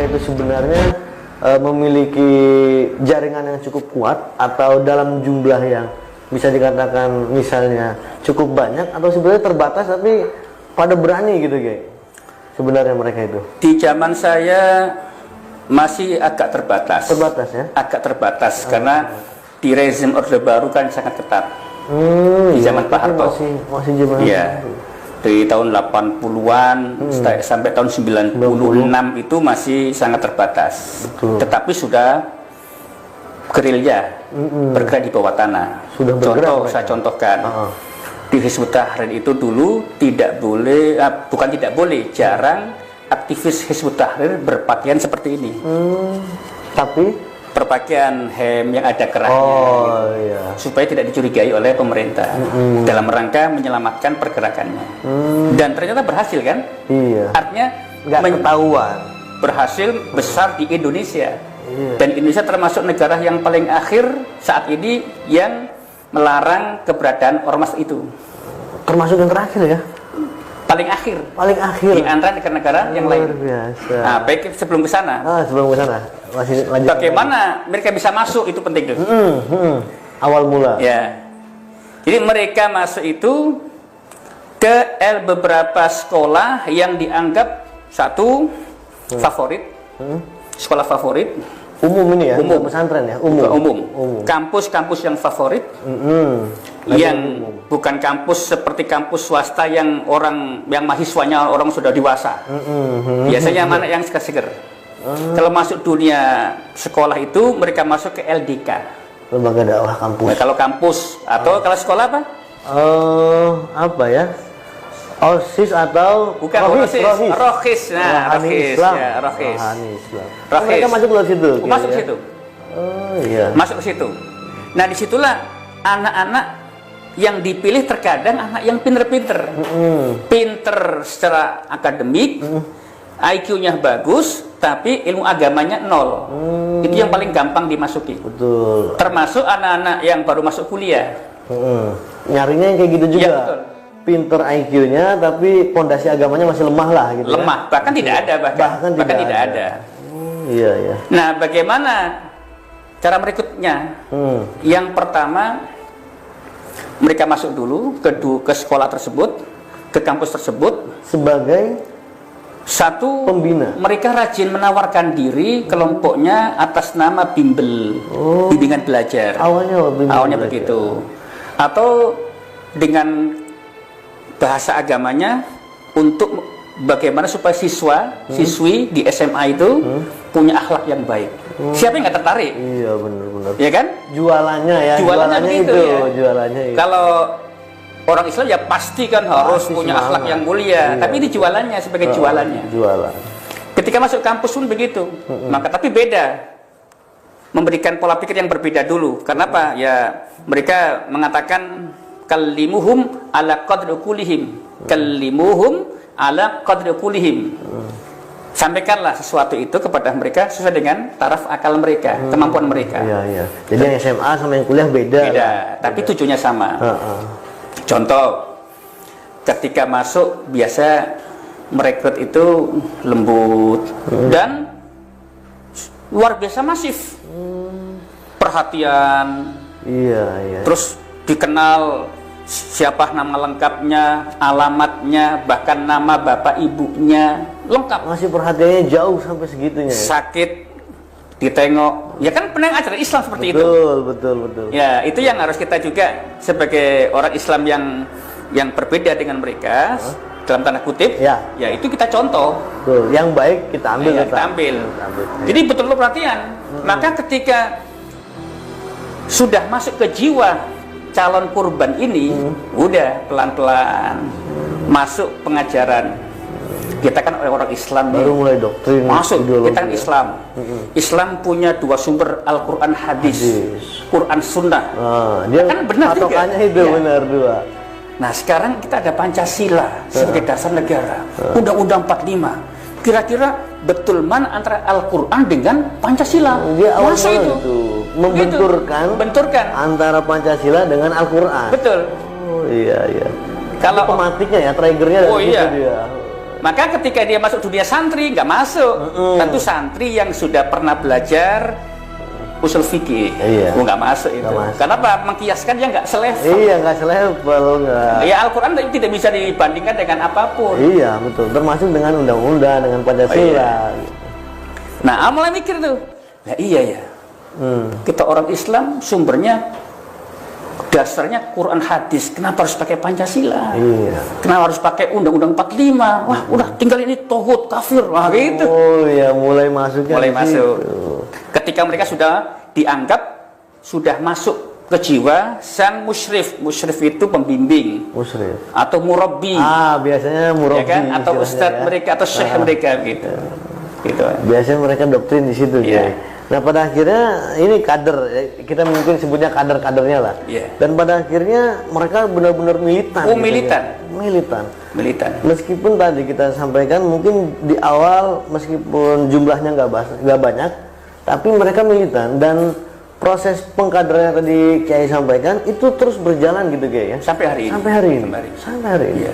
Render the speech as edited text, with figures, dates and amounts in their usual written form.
itu sebenarnya memiliki jaringan yang cukup kuat atau dalam jumlah yang bisa dikatakan misalnya cukup banyak, atau sebenarnya terbatas tapi pada berani gitu guys sebenarnya mereka itu? Di zaman saya masih agak terbatas. Terbatas ya? Agak terbatas karena di rezim Orde Baru kan sangat ketat. Di zaman Pak Harto. Masih zaman. Iya. Dari tahun 80-an sampai tahun 96 itu masih sangat terbatas. Betul. Tetapi sudah gerilya, bergerak di bawah tanah. Sudah bergerak. Contoh saya contohkan. Di Hizbut Tahrir itu dulu tidak boleh, bukan tidak boleh, jarang aktivis Hizbut Tahrir berpakaian seperti ini. Tapi berpakaian hem yang ada kerahnya, iya. supaya tidak dicurigai oleh pemerintah dalam rangka menyelamatkan pergerakannya. Dan ternyata berhasil kan? Iya. Artinya nggak ketahuan. Berhasil besar di Indonesia. Dan Indonesia termasuk negara yang paling akhir saat ini yang melarang keberadaan ormas itu. Termasuk yang terakhir ya? Paling akhir di antara negara-negara yang lain. Biasa. Nah, baik sebelum ke sana. Sebelum ke sana. Masih lanjut. Bagaimana mereka bisa masuk itu penting tuh. Awal mula. Ya. Jadi mereka masuk itu ke beberapa sekolah yang dianggap satu favorit. Sekolah favorit. Umum ini ya? Umum. Pesantren ya? Umum. Kampus-kampus yang favorit. Yang bukan kampus seperti kampus swasta yang mahasiswanya orang sudah dewasa. Biasanya anak yang seger-seger. Kalau masuk dunia sekolah itu mereka masuk ke LDK, Lembaga Dakwah Kampus. Nah, kalau kampus atau kalau sekolah apa? Apa ya? OSIS atau bukan Rohis. Nah, Rohis. Ya, Rohis. Mereka masuk ke situ. Masuk ke situ. Iya. Masuk ke situ. Nah, disitulah anak-anak yang dipilih terkadang anak yang pinter-pinter. Pinter secara akademik, IQ-nya bagus, tapi ilmu agamanya nol. Itu yang paling gampang dimasuki. Betul. Termasuk anak-anak yang baru masuk kuliah. Nyarinya yang kayak gitu juga. Ya, betul. Pinter IQ-nya, tapi pondasi agamanya masih lemah lah gitu. Lemah, bahkan tidak ada, bahkan tidak ada. Iya. Nah, bagaimana cara merekrutnya? Yang pertama, mereka masuk dulu ke sekolah tersebut, ke kampus tersebut sebagai satu pembina. Mereka rajin menawarkan diri kelompoknya atas nama bimbel, bimbingan belajar. Awalnya begitu. Atau dengan bahasa agamanya untuk bagaimana supaya siswi di SMA itu punya akhlak yang baik. Siapa yang nggak tertarik? Iya, benar. Ya kan? Jualannya begitu itu, ya. Jualannya itu. Kalau orang Islam ya pasti kan harus punya akhlak yang mulia. Iya. Tapi ini jualannya sebagai jualannya. Jualan. Ketika masuk kampus pun begitu. Maka tapi beda. Memberikan pola pikir yang berbeda dulu. Karena apa? Ya mereka mengatakan kallimuhum ala qadri kulihim. Kallimuhum ala qadri kulihim. Sampaikanlah sesuatu itu kepada mereka sesuai dengan taraf akal mereka, kemampuan mereka. Iya. Jadi yang SMA sama yang kuliah beda. Tapi tujuannya sama. Contoh, ketika masuk biasa merekrut itu lembut dan luar biasa masif. Perhatian. Iya. Terus dikenal siapa nama lengkapnya, alamatnya, bahkan nama bapak ibunya lengkap. Masih perhatiannya jauh sampai segitunya. Sakit ditengok, ya kan penengah ajaran Islam seperti itu. Betul. Ya, itu yang harus kita juga sebagai orang Islam yang berbeda dengan mereka dalam tanda kutip. Ya itu kita contoh. Betul. Yang baik kita ambil. Kita ambil. Jadi betul-betul perhatian. Maka ketika sudah masuk ke jiwa calon kurban ini, udah pelan-pelan masuk pengajaran. Kita kan orang Islam baru mulai doktrin masuk. Kita kan Islam. Islam punya dua sumber, Al-Quran hadis. Quran sunnah. Dia kan benar juga. Itu benar dua. Nah sekarang kita ada Pancasila sebagai dasar negara. Undang-Undang 45. Kira-kira betul mana antara Al-Quran dengan Pancasila? Dia awalnya itu membenturkan antara Pancasila dengan Al-Quran. Betul. Iya. Kalau pematiknya ya, triggernya dari iya. Dia. Maka ketika dia masuk dunia santri nggak masuk. Tentu santri yang sudah pernah belajar usul fikih, Iya. nggak masuk itu. Nggak masuk. Kenapa? Mengkiaskan dia nggak selevel. Iya, nggak selevel, nggak. Ya Al-Quran tidak bisa dibandingkan dengan apapun. Iya, betul. Termasuk dengan undang-undang, dengan Pancasila. Gitu. Nah, mulai mikir tuh. Ya iya ya. Kita orang Islam sumbernya dasarnya Quran hadis. Kenapa harus pakai Pancasila? Iya. Kenapa harus pakai Undang-Undang 45? Wah, udah tinggal ini tauhid kafir. Wah, gitu. Oh ya, mulai masuknya Mulai di masuk. situ. Ketika mereka sudah dianggap sudah masuk ke jiwa sang musyrif. Musyrif itu pembimbing Musyrif. atau murabbi. Biasanya Ya murabbi kan? Atau istilahnya ustadz ya. mereka atau syekh mereka gitu. Gitu. Biasanya mereka doktrin di situ, Iya. Kiai. Nah, pada akhirnya ini kader, kita mungkin sebutnya kader-kadernya lah. Iya. Dan pada akhirnya mereka benar-benar militan. Oh, gitu, militan. ya. Militan. Militan. Meskipun tadi kita sampaikan mungkin di awal meskipun jumlahnya nggak banyak, tapi mereka militan dan proses pengkaderan yang tadi Kiai sampaikan itu terus berjalan gitu, Kiai ya. Sampai hari ini. Sampai hari ini. Sampai hari ini. Sampai hari ini. Iya.